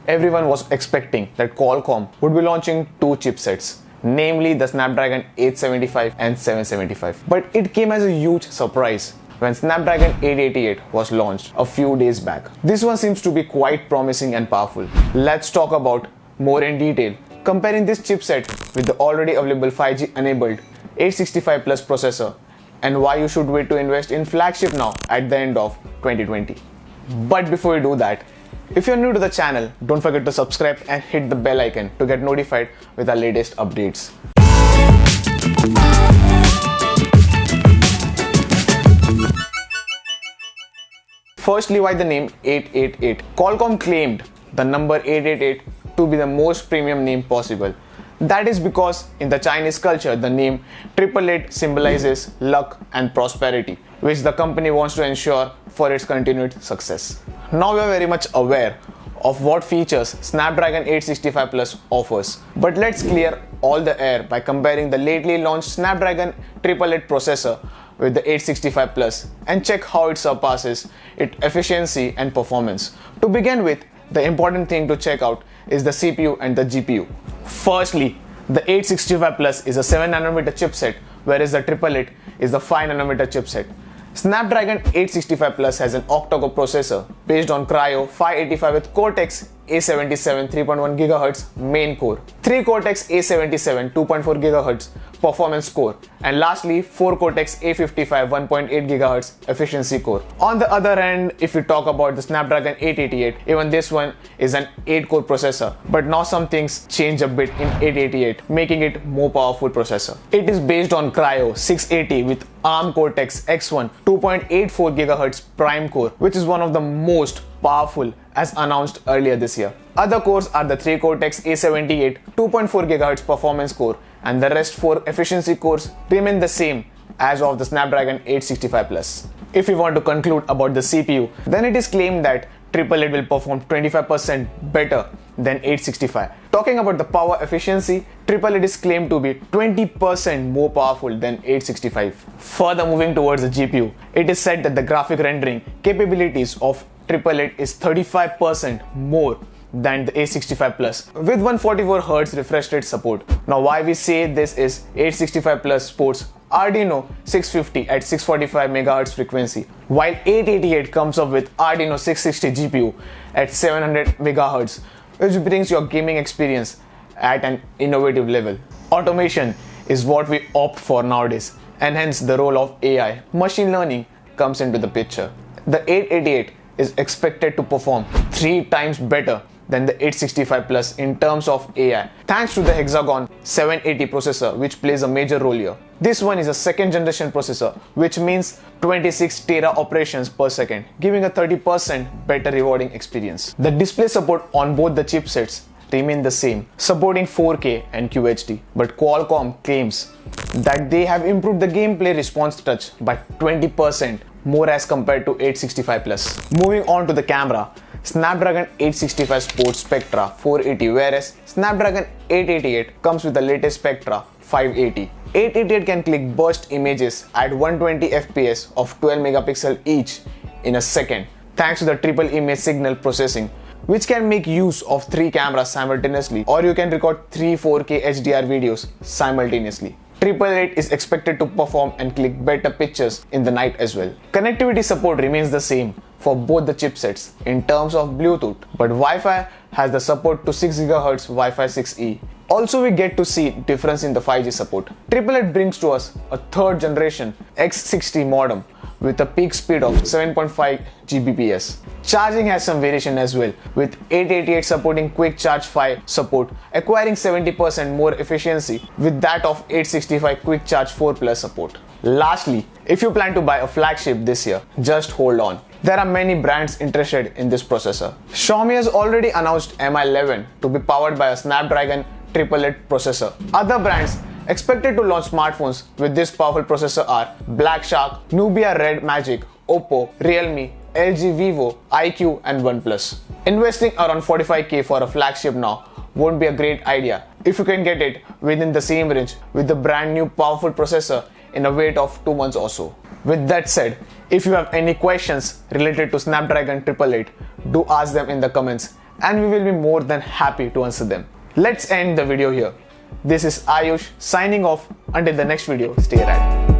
everyone was expecting that Qualcomm would be launching two chipsets, namely the Snapdragon 875 and 775. But it came as a huge surprise when Snapdragon 888 was launched a few days back. This one seems to be quite promising and powerful. Let's talk about more in detail, comparing this chipset with the already available 5G enabled 865 Plus processor, and why you should wait to invest in flagship now at the end of 2020. But before we do that, if you're new to the channel, don't forget to subscribe and hit the bell icon to get notified with our latest updates. Firstly, why the name 888? Qualcomm claimed the number 888 to be the most premium name possible. That is because in the Chinese culture, the name 888 symbolizes luck and prosperity, which the company wants to ensure for its continued success. Now we are very much aware of what features Snapdragon 865 Plus offers. But let's clear all the air by comparing the lately launched Snapdragon 888 processor with the 865 Plus and check how it surpasses its efficiency and performance. To begin with, the important thing to check out is the CPU and the GPU. Firstly, the 865 Plus is a 7nm chipset, whereas the 888 is the 5nm chipset. Snapdragon 865 Plus has an octa-core processor based on Kryo 585 with Cortex A77 3.1 GHz main core, 3 Cortex A77 2.4 GHz performance core, and lastly 4 Cortex A55 1.8 GHz efficiency core. On the other end, if we talk about the Snapdragon 888, even this one is an 8-core processor, but now some things change a bit in 888, making it more powerful processor. It is based on Kryo 680 with ARM Cortex X1 2.84 GHz prime core, which is one of the most powerful as announced earlier this year. Other cores are the 3 Cortex A78 2.4 GHz performance core, and the rest 4 efficiency cores remain the same as of the Snapdragon 865 Plus. If we want to conclude about the CPU, then it is claimed that 888 will perform 25% better than 865. Talking about the power efficiency, 888 is claimed to be 20% more powerful than 865. Further moving towards the GPU, it is said that the graphic rendering capabilities of 888 is 35% more than the 865 Plus with 144Hz refresh rate support. Now why we say this is 865 Plus sports Adreno 650 at 645 MHz frequency, while 888 comes up with Adreno 660 GPU at 700 MHz, which brings your gaming experience at an innovative level. Automation is what we opt for nowadays, and hence the role of AI, machine learning, comes into the picture. The 888 is expected to perform 3 times better than the 865 Plus in terms of AI, thanks to the Hexagon 780 processor, which plays a major role here. This one is a second generation processor, which means 26 tera operations per second, giving a 30% better rewarding experience. The display support on both the chipsets remain the same, supporting 4K and QHD, but Qualcomm claims that they have improved the gameplay response touch by 20% more as compared to 865 Plus. Moving on to the camera, Snapdragon 865 Sports Spectra 480, whereas Snapdragon 888 comes with the latest Spectra 580. 888 can click burst images at 120 fps of 12 megapixel each in a second, thanks to the triple image signal processing, which can make use of 3 cameras simultaneously, or you can record 3 4K HDR videos simultaneously. 888 is expected to perform and click better pictures in the night as well. Connectivity support remains the same for both the chipsets in terms of Bluetooth, but Wi-Fi has the support to 6 GHz Wi-Fi 6E. Also, we get to see difference in the 5G support. 888 brings to us a 3rd generation X60 modem with a peak speed of 7.5 Gbps. Charging has some variation as well, with 888 supporting Quick Charge 5 support, acquiring 70% more efficiency with that of 865 Quick Charge 4 Plus support. Lastly, if you plan to buy a flagship this year, just hold on. There are many brands interested in this processor. Xiaomi has already announced Mi 11 to be powered by a Snapdragon 888 processor. Other brands expected to launch smartphones with this powerful processor are Black Shark, Nubia Red Magic, Oppo, Realme, LG, Vivo, iQOO and OnePlus. Investing around 45k for a flagship now won't be a great idea if you can get it within the same range with the brand new powerful processor in a wait of 2 months or so. With that said, if you have any questions related to Snapdragon 888, do ask them in the comments and we will be more than happy to answer them. Let's end the video here. This is Ayush signing off. Until the next video, stay right.